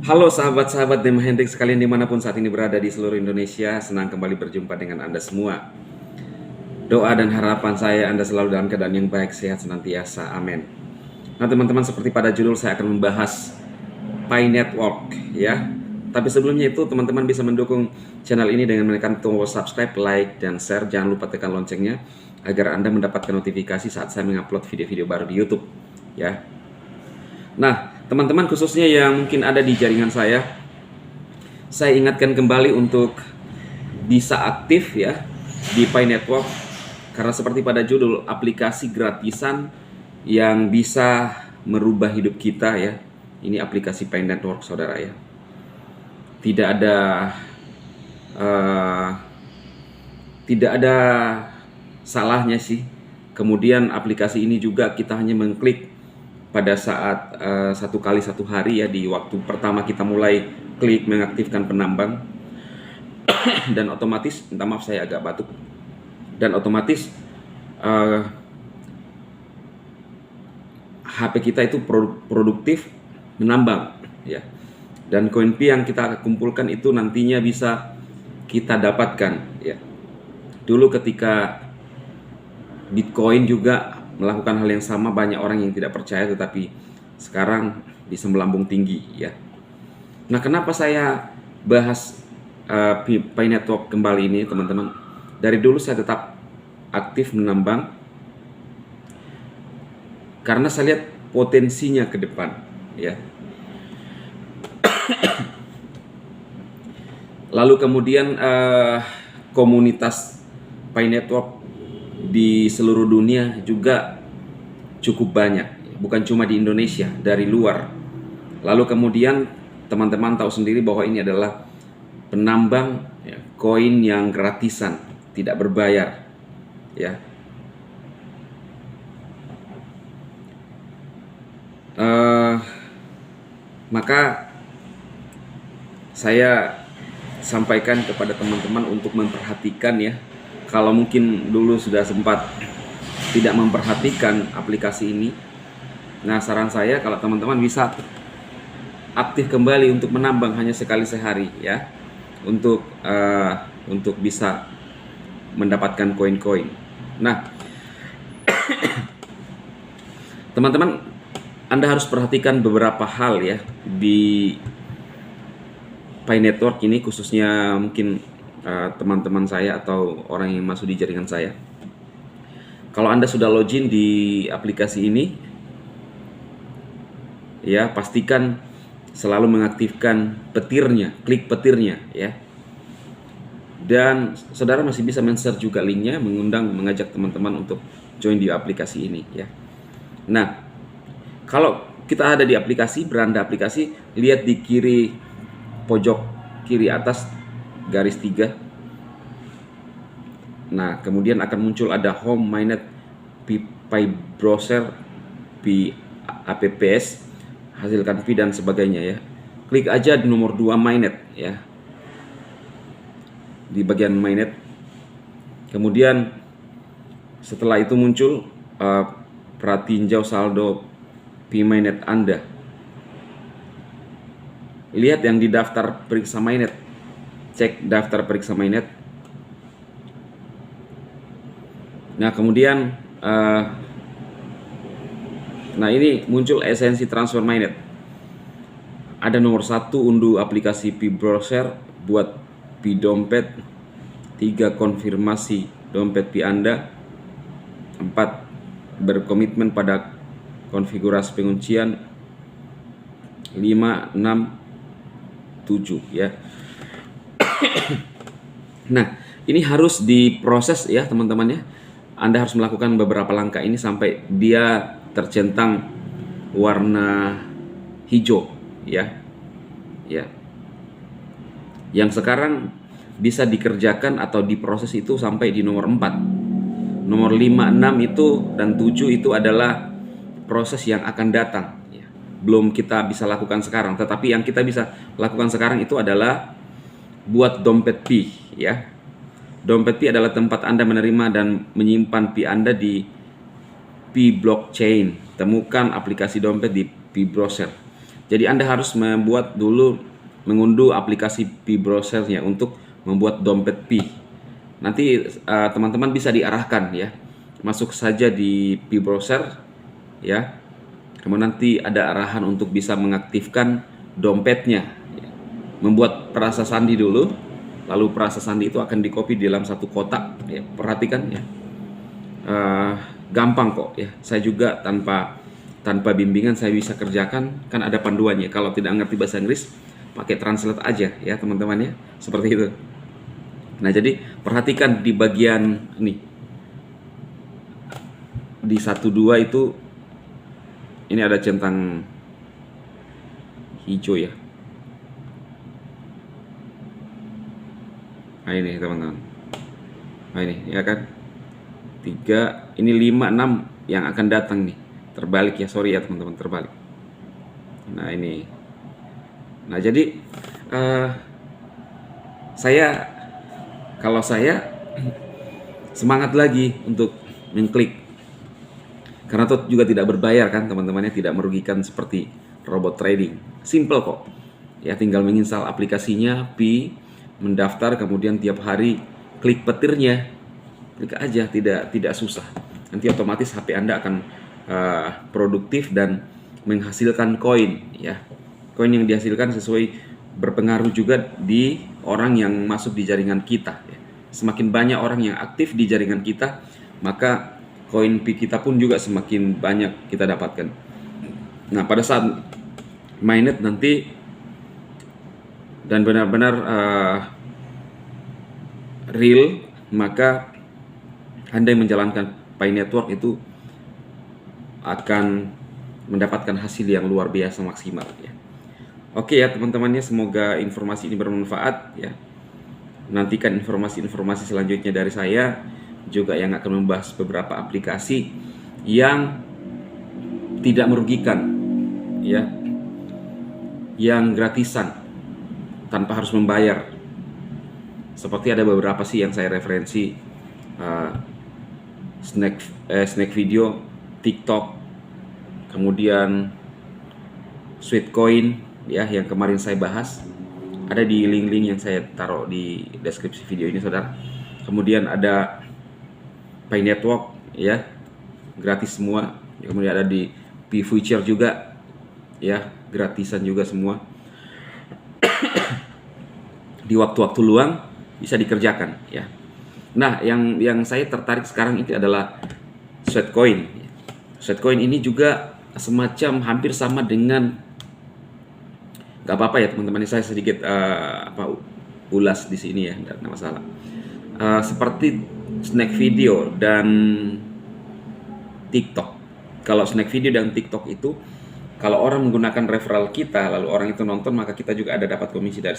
Halo sahabat-sahabat Dem Hendrik sekalian dimanapun saat ini berada di seluruh Indonesia. Senang kembali berjumpa dengan Anda semua. Doa dan harapan saya Anda selalu dalam keadaan yang baik, sehat senantiasa. Amin. Nah teman-teman, seperti pada judul saya akan membahas Pi Network ya. Tapi sebelumnya itu teman-teman bisa mendukung channel ini dengan menekan tombol subscribe, like, dan share. Jangan lupa tekan loncengnya agar Anda mendapatkan notifikasi saat saya mengupload video-video baru di YouTube ya. Nah, teman-teman khususnya yang mungkin ada di jaringan saya ingatkan kembali untuk bisa aktif ya di Pi Network, karena seperti pada judul, aplikasi gratisan yang bisa merubah hidup kita ya. Ini aplikasi Pi Network, saudara ya. Tidak ada salahnya sih. Kemudian aplikasi ini juga kita hanya mengklik pada saat satu kali satu hari ya, di waktu pertama kita mulai klik mengaktifkan penambang dan otomatis, minta maaf saya agak batuk, dan otomatis HP kita itu produktif menambang ya, dan koin Pi yang kita kumpulkan itu nantinya bisa kita dapatkan ya. Dulu ketika Bitcoin juga melakukan hal yang sama, banyak orang yang tidak percaya, tetapi sekarang bisa melambung tinggi ya. Nah, kenapa saya bahas Pi Network kembali ini, teman-teman? Dari dulu saya tetap aktif menambang karena saya lihat potensinya ke depan ya. Lalu kemudian komunitas Pi Network di seluruh dunia juga cukup banyak, bukan cuma di Indonesia, dari luar. Lalu kemudian teman-teman tahu sendiri bahwa ini adalah penambang ya, koin yang gratisan, tidak berbayar ya. Maka saya sampaikan kepada teman-teman untuk memperhatikan ya. Kalau mungkin dulu sudah sempat tidak memperhatikan aplikasi ini, nah saran saya kalau teman-teman bisa aktif kembali untuk menambang hanya sekali sehari ya, untuk bisa mendapatkan koin-koin. Nah, teman-teman, Anda harus perhatikan beberapa hal ya di Pi Network ini, khususnya mungkin teman-teman saya atau orang yang masuk di jaringan saya. Kalau Anda sudah login di aplikasi ini ya, pastikan selalu mengaktifkan petirnya, klik petirnya ya. Dan saudara masih bisa men-share juga linknya, mengajak teman-teman untuk join di aplikasi ini ya. Nah, kalau kita ada di aplikasi, beranda aplikasi, lihat di kiri pojok kiri atas garis 3. Nah, kemudian akan muncul ada home, mainnet, Pi browser, Pi apps, hasilkan Pi dan sebagainya ya. Klik aja di nomor 2 mainnet ya, di bagian mainnet. Kemudian setelah itu muncul pratinjau saldo Pi mainnet Anda. Lihat yang di daftar periksa mainnet, cek daftar periksa mainnet. Nah, kemudian nah ini muncul esensi transfer mainnet. Ada nomor 1, unduh aplikasi Pi browser buat Pi dompet. 3, konfirmasi dompet Pi Anda. 4, berkomitmen pada konfigurasi penguncian. 5, 6, 7 ya. Nah, ini harus diproses ya teman-teman ya. Anda harus melakukan beberapa langkah ini sampai dia tercentang warna hijau ya. Ya. Yang sekarang bisa dikerjakan atau diproses itu sampai di nomor 4. Nomor 5, 6 itu dan 7 itu adalah proses yang akan datang ya. Belum kita bisa lakukan sekarang, tetapi yang kita bisa lakukan sekarang itu adalah buat dompet Pi ya. Dompet Pi adalah tempat Anda menerima dan menyimpan Pi Anda di Pi blockchain. Temukan aplikasi dompet di Pi browser. Jadi Anda harus mengunduh aplikasi Pi Browser-nya untuk membuat dompet Pi. Nanti teman-teman bisa diarahkan ya. Masuk saja di Pi Browser ya. Kemudian nanti ada arahan untuk bisa mengaktifkan dompetnya. Membuat perasa sandi dulu, lalu perasa sandi itu akan di-copy di dalam satu kotak ya. Perhatikan ya. Gampang kok ya. Saya juga tanpa bimbingan saya bisa kerjakan, kan ada panduannya. Kalau tidak ngerti bahasa Inggris, pakai translate aja ya teman-teman ya, seperti itu. Nah, jadi perhatikan di bagian ini, di 12 itu ini ada centang hijau ya. Nah ini teman-teman, nah ini ya kan 3, ini 5, 6 yang akan datang nih. Terbalik ya, sorry ya teman-teman, terbalik. Nah ini, nah jadi kalau saya semangat lagi untuk mengklik, karena itu juga tidak berbayar kan teman-temannya, tidak merugikan seperti robot trading. Simple kok ya, tinggal menginstal aplikasinya Pi, mendaftar, kemudian tiap hari klik petirnya, klik aja, tidak susah. Nanti otomatis HP Anda akan produktif dan menghasilkan koin ya. Koin yang dihasilkan berpengaruh juga di orang yang masuk di jaringan kita ya. Semakin banyak orang yang aktif di jaringan kita, maka koin Pi kita pun juga semakin banyak kita dapatkan. Nah, pada saat mainnet nanti dan benar-benar real, maka Anda yang menjalankan Pi Network itu akan mendapatkan hasil yang luar biasa maksimal ya. Oke ya teman-temannya, semoga informasi ini bermanfaat ya. Nantikan informasi-informasi selanjutnya dari saya juga yang akan membahas beberapa aplikasi yang tidak merugikan ya, yang gratisan tanpa harus membayar. Seperti ada beberapa sih yang saya referensi, Snack Video, TikTok, kemudian Sweetcoin ya yang kemarin saya bahas, ada di link-link yang saya taruh di deskripsi video ini saudara. Kemudian ada Pi Network ya, gratis semua. Kemudian ada di Pi Future juga ya, gratisan juga semua. Di waktu-waktu luang bisa dikerjakan ya. Nah, yang saya tertarik sekarang itu adalah Sweetcoin. Sweetcoin ini juga semacam hampir sama dengan, gak apa-apa ya teman-teman, saya sedikit ulas di sini ya, tidak masalah. Seperti Snack Video dan TikTok. Kalau Snack Video dan TikTok itu, kalau orang menggunakan referral kita, lalu orang itu nonton, maka kita juga ada dapat komisi dari